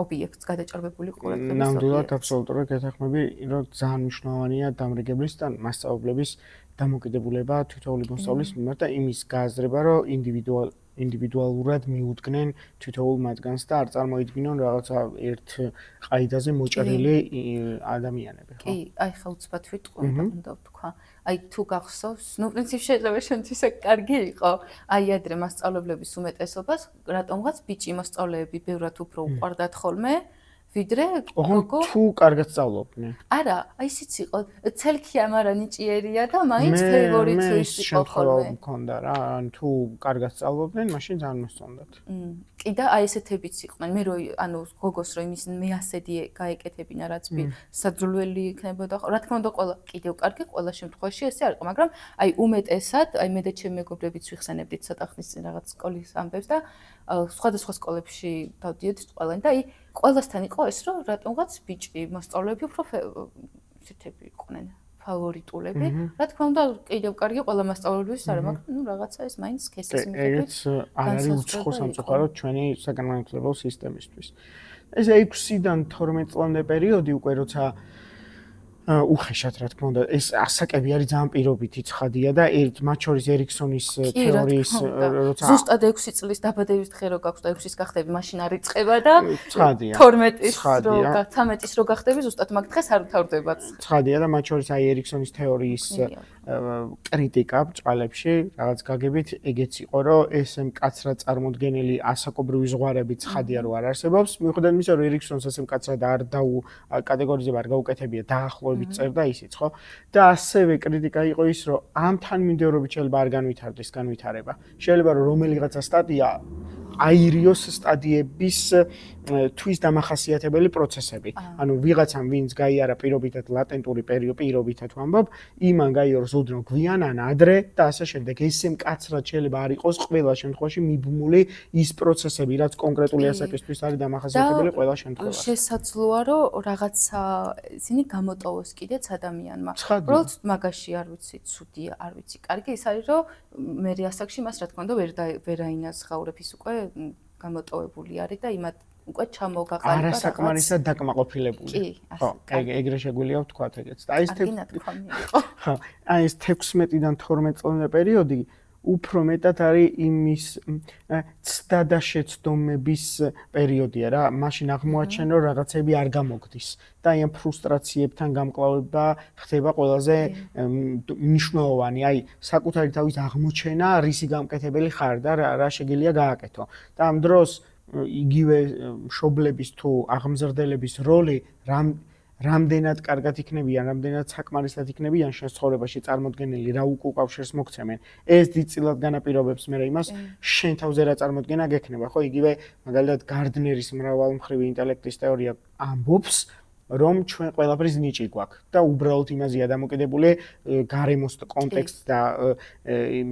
ობიექტს გადაჭარბებული ყურადღებით. ნამდვილად აბსოლუტურად გეთანხმები, რომ ძალიან მნიშვნელოვანია დამრიგებლის და მასწავლებლების დამოკიდებულება თითოეული მოსწავლის მიმართ და იმის გააზრება, რომ ინდივიდუალურად მიუდგნენ თითოეულ მათგანს და არ წარმოიდგინონ რაღაცა ერთ ყაიდაზე მოჭრილი ადამიანები, ხო? კი, აი ხა უცბად ვიტყვი, უნდა ვთქვა. აი თუ გახსოვს, ნუ პრინციპში შეიძლება შენთვის ეგ კარგი იყო. აი ადრე მასწავლებლების უმეტესობას რატომღაც ბიჭი მოსწავლეები ბევრად უფრო უყვარდათ ხოლმე. ვიდრე გოგო თუ კარგად სწავლობდნენ. არა, აი ისიც იყო, ცელქია, მაგრამ ნიჭიერია და მაინც ფეივორიტი იყო ხოლმე. მე მქონდა რა, ან თუ კარგად სწავლობდნენ, მაშინ ძალიან მოსწონდათ. კი და აი ესეთებიც იყვნენ. მე რო ანუ გოგოს რო იმის მე ასეთი გაეკეთებინა, რაც საძულველი იქნებოდა. რა თქმა უნდა, ყველა კიდევ კარგი, ყველა შემთხვევაში ესე არ იყო, მაგრამ აი უმეტესად, აი მე და ჩემი მეგობრებიც ვიხსენებდით ცოტა ხნის წინ რაღაც სკოლის ამბებს და სხვადასხვა სკოლებში დავდიოდით ყველანი და აი ყველასთან იყო ეს რომ რატომღაც ბიჭი მოსწავლეები უფრო ისეთები იყვნენ ფავორიტულები. რა თქმა უნდა კიდევ კარგი ყველა მასწავლებლის არა, მაგრამ ნუ რაღაცა ეს მაინც სქესის მიხედვით ეგეც არ არის უცხო სამწუხაროდ ჩვენი საგანმანათლებლო სისტემისთვის. ეს 6-დან 12 წლამდე პერიოდი უკვე როცა უხეშად რა თქმა უნდა ეს ასაკები არის ძალიან პირობითი ცხადია და მათ შორისერიქსონის თეორიის როცა ზუსტად 6 წლის დაბადების დღე რო გაქვს და 6-ის გახდები მაშინ არ იწყება და ცხადია 12-ის რო 13-ის რო გახდები ზუსტად მაგ დღეს არ თავდებათ ცხადია და მათ შორის აიერიქსონის თეორიის კრიტიკა ბჭყალებში რაღაც გაგებით ეგეც იყო რომ ეს მკაცრად წარმოდგენილი ასაკობრივი ზღვარები ცხადია რომ არ არსებობს მიუხედავად იმისა რომერიქსონს ასე მკაცრად არ კატეგორიზება არ გაუკეთებია დაახლოებით წერდა ისიც ხო და ასევე კრიტიკა იყო ის რომ ამ თანმიმდევრობით შეიძლება არ განვითარდეს განვითარება შეიძლება რომ რომელიღაცა სტადია აირიოს სტადიების თვის დამახასიათებელი პროცესები. ანუ ვიღაცამ ვინც გაიარა პირობითად ლატენტური პირობითად ვამბობ, იმან გაიაროს უდრო გვიან ან ადრე და ასე შემდეგ. ესე მკაცრად შეიძლება არ იყოს ყველა შემთხვევაში მიბმული ის პროცესები, რაც კონკრეტული ასაკისთვის არის დამახასიათებელი ყველა შემთხვევაში. შესაძლოა რომ რაღაცა ისინი გამოტოვოს კიდეც ადამიანმა. უბრალოდ მაგაში არ ვიცი, ცუდია, არ ვიცი. კარგი ის არის რომ მე ასაკში მას რა თქმა უნდა ვერ აინაზღაურებ ის უკვე გამოტოვებული არის და იმათ უკვე ჩამოგაყალიბა რაღაც არასაკმარისად დაკმაყოფილებული. ხო, ეგრე შეგვიძლია ვთქვათ ეგეც. და აი ეს 16-დან 12 წლამდე პერიოდი უფრო მეტად არის იმის ცდა და შეცდომების პერიოდია რა. მაშინ აღმოაჩენ რომ რაღაცები არ გამოგდის და აი ამ ფრუსტრაციებთან გამკლავება ხდება ყველაზე მნიშვნელოვანი. აი საკუთარი თავის აღმოჩენა, რისი გამკეთებელი ხარ და რა შეგიძლია გააკეთო. და ამ დროს იგივე მშობლების თუ აღმზრდელების როლი რამდენად კარგად იქნებიან, რამდენად საკმარისად იქნებიან შენ ცხოვრებაში წარმოდგენილი, რა უკავშირს მოგცემენ. ეს დიდწილად განაპირობებს მე იმას, შენ თავზე რა წარმოდგენა გექნება, ხო? იგივე მაგალითად გარდნერის მრავალმხრივი ინტელექტის თეორია ამბობს, რომ ჩვენ ყველაფრის ნიჭი გვაქვს და უბრალოდ იმაზეა დამოკიდებული გარემოს კონტექსტს და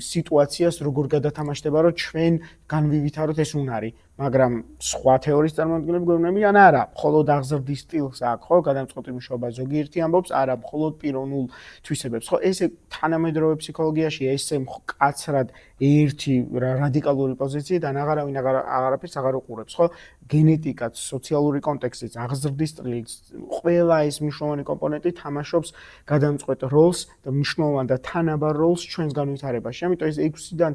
სიტუაციას როგორ გადათამაშდება, რომ ჩვენ განვივითაროთ ეს უნარი. მაგრამ სხვა თეორიის წარმოადგენლები გვეუბნებიან არა, მხოლოდ აღზრდის სტილს აქვს, ხო, გადამწყვეტი მუშაობა ზოგიერთი ამბობს, არა, მხოლოდ პიროვნულ თვისებებს, ხო, ესე თანამედროვე ფსიქოლოგიაში ესე მკაცრად ერთი რადიკალური პოზიცია და აღარავინ აღარაფერს აღარ უყურებს, ხო? გენეტიკაც, სოციალური კონტექსტიც, აღზრდის სტილიც, ყველა ეს მნიშვნელოვანი კომპონენტი თამაშობს გადამწყვეტ როლს და მნიშვნელოვან და თანაბარ როლს ჩვენს განვითარებაში. ამიტომ ეს 6-დან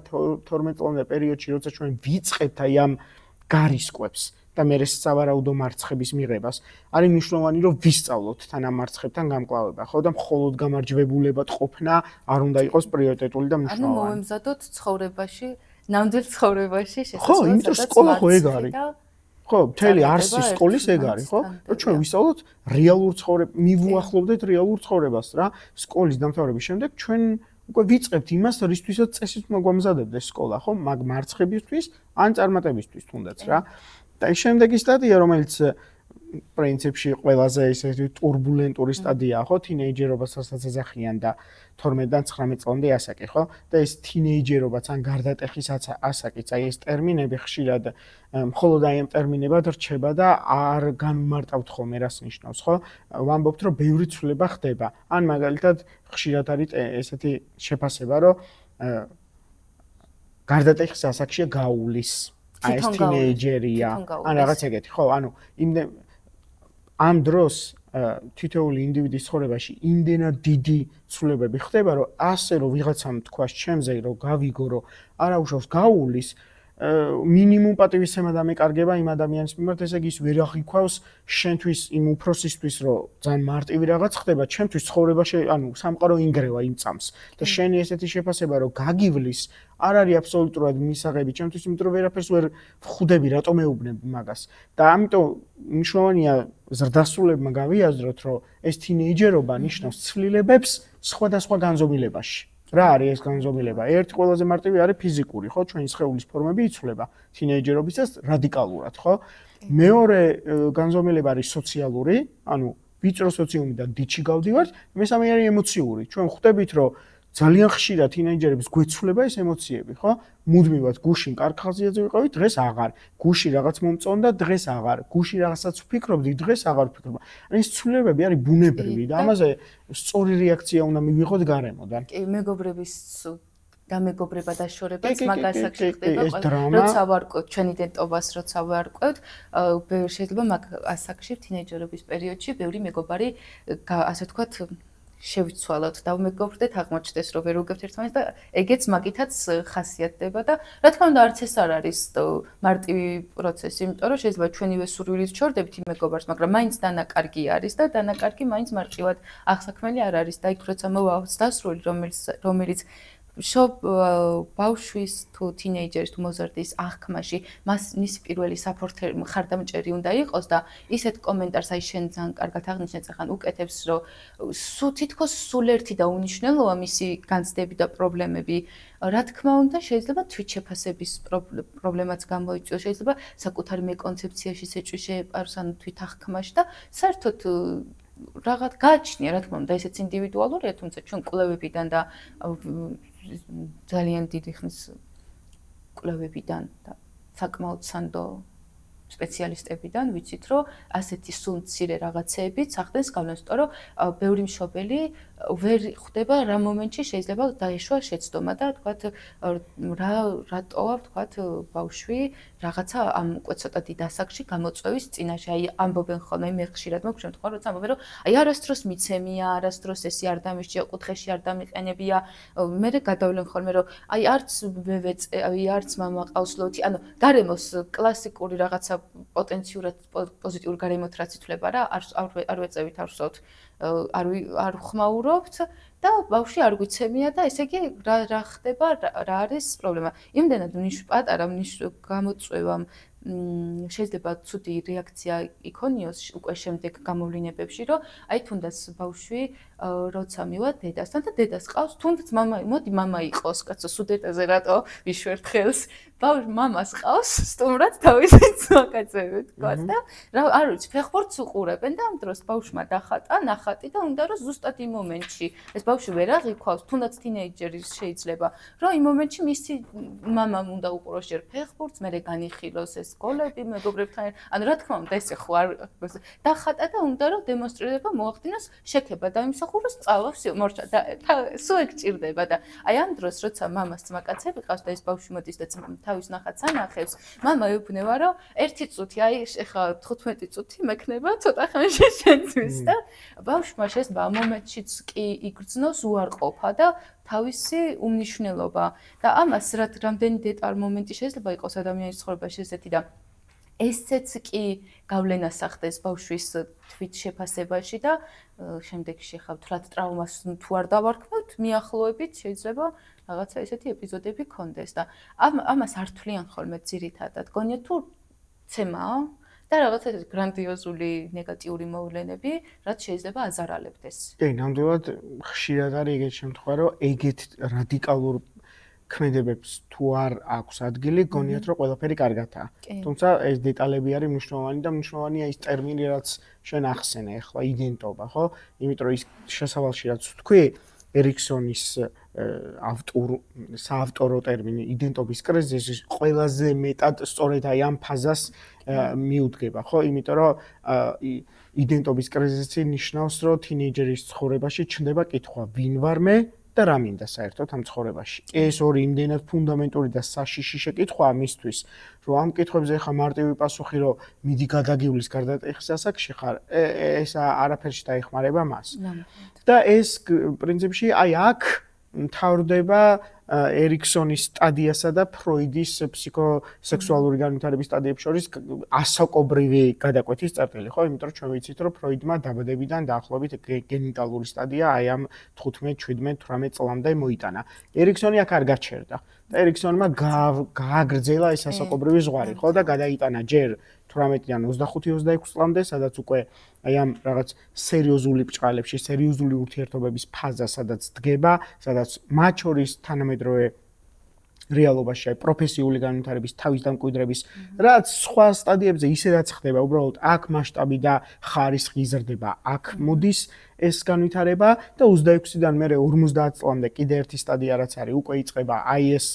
12 წლამდე პერიოდში, როცა ჩვენ ვიწყებთ აი ამ გარისკვებს და მე სავარაუდო მარცხების მიღებას, არის მნიშვნელოვანი რომ ვისწავლოთ თან ამ მარცხებთან გამკლავება, ხო და მხოლოდ გამარჯვებულებად ყოფნა არ უნდა იყოს პრიორიტეტული და მნიშვნელოვანი. ანუ მომემზადოთ ცხოვრებაში, ნამდვილ ცხოვრებაში შესაძლოა. ხო, იმიტომ სკოლა ხო ეგ არის. ხო, მთელი არსი სკოლის ეგ არის, ხო? რომ ჩვენ ვისწავლოთ რეალურ ცხოვრებას, მივუახლოვდეთ რეალურ ცხოვრებას რა. სკოლის დამთავრების შემდეგ ჩვენ უკვე ვიწყებთ იმას, რისთვისაც წესით მოგვამზადებდეს სკოლა, ხო? მაგ მარცხებისთვის ან წარმატებისთვის თუნდაც რა. და ეს შემდეგი სტადია, რომელიც პრინციპში ყველაზე ესეთი турბულენტური სტადიაა, ხო? თინეიჯერობასაც ეძახიან და 12-დან 19 წლამდე ასაკი, ხო? და ეს თინეიჯერობაც ან გარდატეხის ასაკიც, აი ეს ტერმინები ხშირად მხოლოდ აი ამ ტერმინებად რჩება და არ განმარტავთ ხოლმე რას ნიშნავს, ხო? ვამბობთ, რომ ბევრი ცვლილება ხდება. ან მაგალითად ხშირად არის ესეთი შეფასება, რომ გარდატეხის ასაკშია გაუვლის. აი ეს თინეიჯერია, ან რაღაც ეგეთი, ხო? ანუ ამ დროს თითოეული ინდივიდის ცხოვრებაში იმდენად დიდი ცვლილებები ხდება, რომ ასე რომ ვიღაცამ თქვას ჩემზე, რომ გავიგო, რომ არა უშავს გაუვლის, მინიმუმ პატივისცემა და მეკარგება იმ ადამიანის მიმართ, ესე იგი ის ვერ აღიქვავს შენთვის იმ უფროსისთვის, რომ ძალიან მარტივი რაღაც ხდება, ჩემთვის ცხოვრებაში, ანუ სამყარო ინგრევა იმ წამს და შენი ესეთი შეფასება, რომ გაგივლის, არ არის აბსოლუტურად მისაღები ჩემთვის, იმიტომ რომ ვერაფერს ვერ ვხვდები, რატომ ეუბნები მაგას. და ამიტომ მნიშვნელოვანია ზრდასრულებმა გავიაზროთ, რომ ეს თინეიჯერობა ნიშნავს ცვლილებებს სხვადასხვა განზომილებაში. რა არის ეს განზომილება? ერთი ყველაზე მარტივი არის ფიზიკური, ხო? ჩვენი სხეულის ფორმები იცვლება თინეიჯერობისას რადიკალურად, ხო? მეორე განზომილება არის სოციალური, ანუ ვიწრო სოციუმიდან დიჩი გავდივართ, მესამე არის ემოციური. ჩვენ ხვდებით, რომ ძალიან ხშირად თინეიჯერების გვეცვლება ეს ემოციები, ხო? მუდმივად გუშინ კარგ ხაზიაზე ვიყავით, დღეს აღარ. გუში რაღაც მომწონდა, დღეს აღარ. გუში რაღაცას ვფიქრობდი, დღეს აღარ ვფიქრობ. ანუ ეს ცვლილებები არის ბუნებრივი და ამაზე სწორი რეაქცია უნდა მივიღოთ გარემოდან. კი, მეგობრების და მეგობრება და შორებაც მაგ ასაკში ხდება, როცა ვარკვევთ ჩვენ იდენტობას, როცა ვარკვევთ, შეიძლება მაგ ასაკში თინეიჯერობის პერიოდში ბევრი მეგობარი, ასე ვთქვათ, შევიცვალოთ და ვმეგობრდეთ, აღმოჩნდეს, რომ ვერ უგებთ ერთმანეთს და ეგეც მაგითაც ხასიათდება და რა თქმა უნდა არც ეს არ არის მარტივი პროცესი, იმიტომ რომ შეიძლება ჩვენივე სურვილით ჩორდებით იმ მეგობარს, მაგრამ მაინც დანაკარგი არის და დანაკარგი მაინც მარტივად აღსაქმელი არ არის და იქ როცა მოვა დასრული, რომელიც ბავშვის თუ თინეიჯერის თუ მოზარდის აღქმაში მისი პირველი საფორთე მხარდამჭერი უნდა იყოს და ისეთ კომენტარს აი შენ ძალიან კარგად აღნიშნე წახან უკეთებს რომ თითქოს სულ ერთი და უნიშნელოა მისი განცდები და პრობლემები რა თქმა უნდა შეიძლება თვითშეფასების პრობლემაც გამოიწვიოს შეიძლება საკუთარი მეკონცეფციაში შეჭრის შეეპაროს ანუ თვითაღქმაში და საერთოდ რაღაც გააჩნია რა თქმა უნდა ესეც ინდივიდუალურია თუმცა ჩვენ კვლევებიდან და ძალიან დიდი ხნის კვლევებიდან და საკმაოდ სანდო სპეციალისტებიდან ვიცით, რომ ასეთი სულ მცირე რაღაცეებით სახდენს გავლენას, იმიტომ რომ ბევრი მშობელი ვერ ხვდება რა მომენტში შეიძლება დაეშვა შეცდომა და თქვათ რატოა თქვათ ბავშვი რაღაცა ამ უკვე ცოტა დიდ ასაკში გამოწვევის წინაშე. აი ამბობენ ხოლმე, მე ხშირად მაქვს შემთხვევა, როცა ამბობენ, რომ აი არასდროს მიცემია, არასდროს ესე არ დამისჯა, კუთხეში არ დამიყენებია. მე გადავლენ ხოლმე, რომ აი არც მე ვეწე, აი არც მამა ყავს ლოთი, ანუ გარემოს კლასიკური რაღაცა პოტენციურად პოზიტიურ გარემოთ რაც ითვლება რა, არ ვეწევით, არ ვსვათ, არ ხმაურობთ და ბავშვი არ გვიცემია და ესე იგი რა ხდება, რა არის პრობლემა. იმდენად პატარა გამოწვევამ შეიძლება ცუდი რეაქცია იქონიოს უკვე შემდეგ გამოვლინებებში, რომ აი თუნდაც ბავშვი როცა მივა დედასთან და დედას ყავს, თუნდაც მოდი მამა იყოს, კაცო, სულ დედაზე რატო ვიშვერთ ხელს? ბავშვი მამას ყავს, სტუმრად თავისით მოკაცები თქვათ და არ ვიცი, ფეხბურთს უყურებენ და ამ დროს ბავშვმა დახატა ნახატი და უნდა რომ ზუსტად იმ მომენტში ეს ბავშვი ვერ აღიქვავს, თუნდაც თინეიჯერი შეიძლება, რომ იმ მომენტში მისი მამამ უნდა უყუროს ჯერ ფეხბურთს, მერე განიხილოს ეს გოლები მეგობრებთან, ანუ რა თქმა უნდა ესე ხო არ დახატა და უნდა რომ დემონსტრირება მოახდინოს შექება და იმსახუროს სწავლობს მორჩა და სულ ეგ ჭირდება და აი ამ დროს როცა მამას ძმაკაცები ყავს და ეს ბავშვი მოდის და თავის ნახატს ანახებს, მამა ეუბნება რომ 1 წუთი, აი ეხლა 15 წუთი მექნება ცოტა ხანში შენთვის და ბავშვმა შესაძლოა ამ მომენტშიც კი იგრძნოს უარყოფა და თავისი უმნიშვნელობა და ამას რამდენი დეტალ მომენტი შეიძლება იყოს ადამიანის ცხოვრებაში ესეთი და ესეც კი გავლენას ახდენს ბავშვის თვით შეფასებაში და შემდეგში ხავ თრათ ტრავმას თუ არ დავარქმევთ მიახლოებით შეიძლება რაღაცა ესეთი ეპიზოდები გქონდეს და ამას არ თვლიან ხოლმე ძირითადად გონია თუ ცემაა და რაღაცა ესეთი გრანდიოზული ნეგატიური მოვლენები, რაც შეიძლება აზარალებდეს. კი, ნამდვილად ხშირად არის ეგეთი შემთხვევა, რომ ეგეთ რადიკალურ ქმედებებს თუ არ აქვს ადგილი, გონიათ რომ ყველაფერი კარგადაა. თუმცა ეს დეტალები არის მნიშვნელოვანი და მნიშვნელოვანია ის ტერმინი, რაც შენ ახსენე ახლა იდენტობა, ხო? იმიტომ რომ ის შესავალში რაც თქვი, ერიქსონის საავტორო ტერმინი იდენტობის კრიზისი ყველაზე მეტად სწორედ აი ამ ფაზას მიუდგება, ხო? იმიტომ რომ იდენტობის კრიზისი ნიშნავს, რომ თინეიჯერის ცხოვრებაში ჩნდება კითხვა, ვინ ვარ მე და რა მინდა საერთოდ ამ ცხოვრებაში. ეს ორი იმდენად ფუნდამენტური და საშიში შეკითხვაა მისთვის, რომ ამ კითხვებზე ხა მარტივი პასუხი, რომ მიდი გადაგივლის გარდატეხის ასაკში ხარ, ეს არაფერში დაეხმარება მას. და ეს პრინციპში აი აქ მთავრდება ერიქსონის სტადიასა და ფროიდის ფსიქოსექსუალური განვითარების სტადიებს შორის ასაკობრივი გადაკვეთის წერტილი, ხო? იმიტომ რომ ჩვენ ვიცით, რომ ფროიდმა დაბადებიდან დაახლოებით გენიტალური სტადია აი ამ 15, 17, 18 წლამდე მოიტანა. ერიქსონი აქ არ გაჩერდა. და ერიქსონმა გააგრძელა ეს ასაკობრივი ზღვარი, ხო? და გადაიტანა ჯერ 18-დან 25-26 წლამდე, სადაც უკვე აი ამ რაღაც სერიოზული ბრჭყალებში, სერიოზული ურთიერთობების ფაზა, სადაც დგება, სადაც მათ შორის თანამედროვე რეალობაში აი პროფესიული განვითარების თავის დამკვიდრების, რაც სხვა სტადიებზე ისედაც ხდება, უბრალოდ აქ მასშტაბი და ხარისხი იზრდება, აქ მოდის ეს განვითარება და 26-დან მერე 50 წლამდე კიდე ერთი სტადია რაც არის, უკვე იწყება აი ეს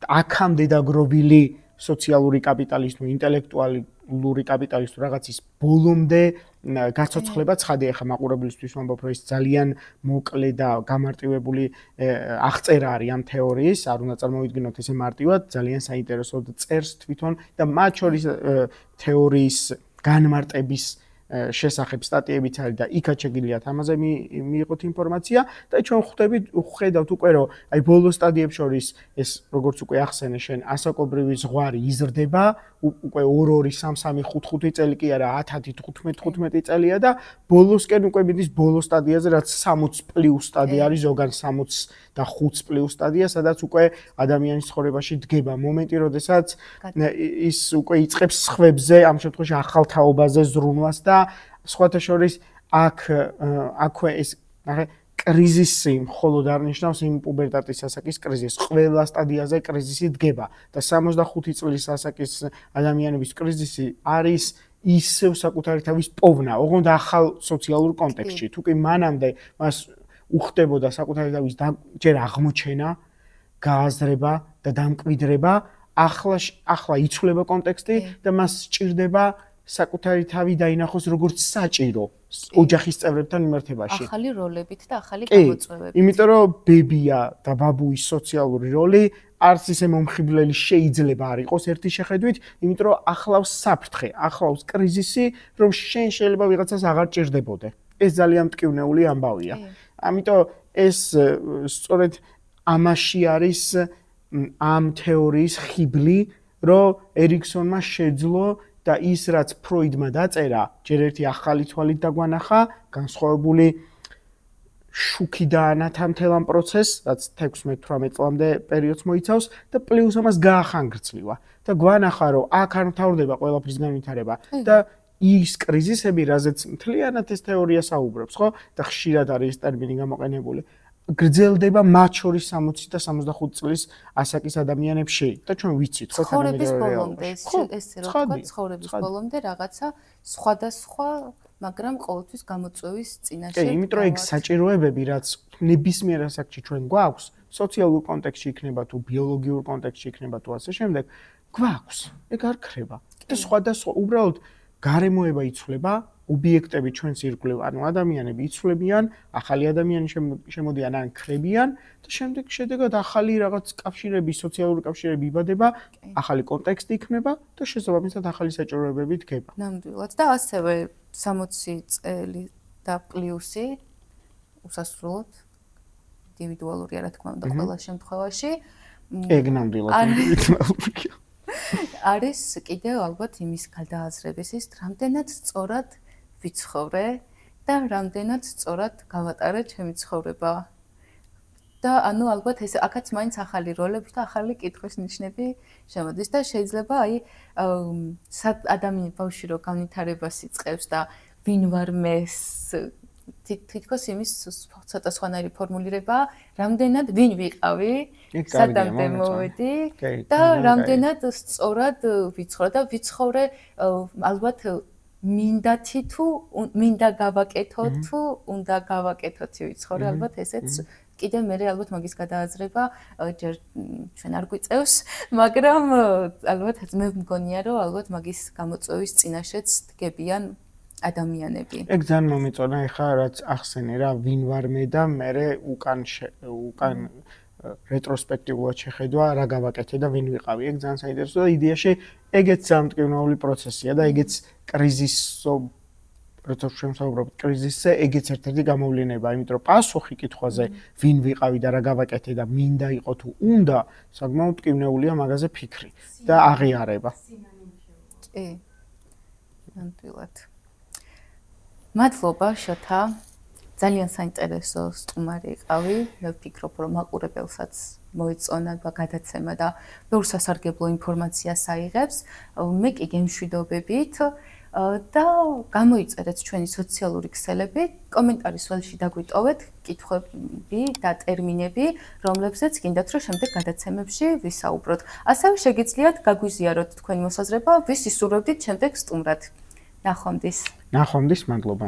აქამდე დაგროვილი სოციალური კაპიტალიზმი, ინტელექტუალური კაპიტალიზმი რაღაცის ბოლომდე გაცოცხლება ცხადია ხა მაყურებლისთვის ვამბობ, რომ ეს ძალიან მოკლე და გამარტივებული აღწერა არის ამ თეორიის, არ უნდა წარმოვიდგინოთ ესე მარტივად, ძალიან საინტერესო წერს თვითონ და მათ შორის თეორიის განმარტების შესახებ სტატიებიც არის და იქაც შეგიძლიათ ამაზე მიიღოთ ინფორმაცია და ჩვენ ხვდებით უკვე რომ აი ბოლო სტადიებს შორის ეს როგორც უკვე ახსენე შენ ასაკობრივი ზღვარი იზრდება უკვე 2 3 3 5 წელი კი არა 10 15 წელია და ბოლოსკენ უკვე მიდის ბოლო სტადიაზე რაც 60 პლუს სტადია არის ზოგან 65 პლუს სტადია სადაც უკვე ადამიანის ცხოვრებაში დგება მომენტი როდესაც ის უკვე იწყებს სხვებზე ამ შემთხვევაში ახალ თაობაზე ზრუნვას და სხვათა შორის აქვე ეს კრიზისი მხოლოდ არ ნიშნავს იმ პუბერტატის ასაკის კრიზისს. ყველა სტადიაზე კრიზისი დგება და 65 წლის ასაკის ადამიანების კრიზისი არის ისევ საკუთარი თავის პოვნა, ოღონდ ახალ სოციალურ კონტექსტში. თუ კი მანამდე მას უხდებოდა საკუთარი თავის ჯერ აღმოჩენა, გააზრება და დამკვიდრება, ახლა იცვლება კონტექსტი და მას სჭირდება საკუთარი თავი დაინახოს როგორც საჭირო ოჯახის წევრებთან მიმართებაში. ახალი როლებით და ახალი გამოწვევებით. იმიტომ რომ ბებია და ბაბუის სოციალური როლი არც ისე მომხიბვლელი შეიძლება არ იყოს ერთი შეხედვით, იმიტომ რომ ახლავს საფრთხე, ახლავს კრიზისი, რომ შენ შეიძლება ვიღაცას აღარ ჭირდებოდე. ეს ძალიან მტკივნეული ამბავია. ამიტომ ეს სწორედ ამაში არის ამ თეორიის ხიბლი, რომ ერიქსონმა შეძლო და ის რაც ფროიდმა დაწერა, ჯერ ერთი ახალი თვალით დაგვანახა, განსხვავებული შუქი დაანათა მთელ ამ პროცესს, რაც 16-18 წლამდე პერიოდს მოიცავს და პლუს ამას გაახანგრძლივა. და გვანახა, რომ აქ არ მთავრდება ყველაფრის განვითარება და ის კრიზისები, რაზეც მთლიანად ეს თეორია საუბრობს, ხო? და ხშირად არის ტერმინი გამოყენებული. გრძელდება მათ შორის 60 და 65 წლის ასაკის ადამიანებში და ჩვენ ვიცით, ხო, ცხოვრების ბოლომდე ესე რომ თქვა, ცხოვრების ბოლომდე რაღაცა სხვადასხვა, მაგრამ ყოველთვის გამოწვევის წინაშე. იმიტომ რომ ეგ საჭიროებები, რაც ნებისმიერ ასაკში ჩვენ გვაქვს, სოციალურ კონტექსტში იქნება თუ ბიოლოგიურ კონტექსტში იქნება თუ ასე შემდეგ, გვაქვს. ეგ არ ქრება. და სხვადასხვა უბრალოდ გარემოება იცვლება, ობიექტები ჩვენს ირგვლივ, ანუ ადამიანები იცვლებიან, ახალი ადამიანები შემოდიან ან ქრებიან და შედეგად ახალი რაღაც კავშირები, სოციალური კავშირები იბადება, ახალი კონტექსტი იქნება და შესაბამისად ახალი საჭიროებები დგება. ნამდვილად და ასევე 60 წელი და პლუსი უსასრულოდ ინდივიდუალურია, რა თქმა უნდა, ყველა შემთხვევაში. ეგ ნამდვილად ინდივიდუალურია. არის კიდევ ალბათ იმის გადააზრების ის, რამდენად სწორად ვიცხოვრე და რამდენად სწორად გავატარე ჩემი ცხოვრება. და ანუ ალბათ ეს აქაც მაინც ახალი როლები და ახალი კითხვის ნიშნები შემოდის და შეიძლება აი ადამიანი ბავშვი რო განვითარებას იწყებს და ვინ ვარ მეს თითქოს იმის ცოტა სხვანაირი ფორმულირება, რამდენად ვინ ვიყავი, სადამდე მოვედი და რამდენად სწორად ვიცხოვრე და ვიცხოვრე ალბათ მინდათი თუ მინდა გავაკეთო თუ უნდა გავაკეთოთი ვიცხოვრე, ალბათ ესეც კიდე მე ალბათ მაგის გადააზრება ჯერ ჩვენ არ გვიწევს, მაგრამ ალბათ მე მგონია რომ ალბათ მაგის გამოწვევის წინაშეც დგებიან ადამიანები. ეგ ძალიან მომეწონა ეხა რაც ახსენე რა ვინ ვარ მე და მე უკან რეტროსპექტიულად შეხედვა რა გავაკეთე და ვინ ვიყავი. ეგ ძალიან საინტერესო და იდეაში ეგეც ძალიან მტკივნეული პროცესია და ეგეც როცა ჩვენ საუბრობთ კრიზისზე, ეგეც ერთ-ერთი გამოვლენაა, იმიტომ რომ პასუხი კითხვაზე ვინ ვიყავი და რა გავაკეთე და მინდა იყო თუ უნდა, საკმაოდ მტკივნეულია მაგაზე ფიქრი და აღიარება. კი. ნამდვილად. მადლობა შოთა. ძალიან საინტერესო სტუმარი იყავი. მე ვფიქრობ, რომ მაყურებელსაც მოეწონა და გადაცემა და ბევრ სასარგებლო ინფორმაციას აიღებს. მე კი გემშვიდობებით და გამოიწერეთ ჩვენი სოციალური ქსელები, კომენტარის ველში დაგვიტოვეთ კითხვები და ტერმინები, რომლებზეც გინდათ რომ შემდეგ გადაცემებში ვისაუბროთ. ასევე შეგიძლიათ გაგვიზიაროთ თქვენი მოსაზრება, ვის ისურვებდით შემდეგ სტუმრად. ნახვამდის. ნახვამდის, მადლობა.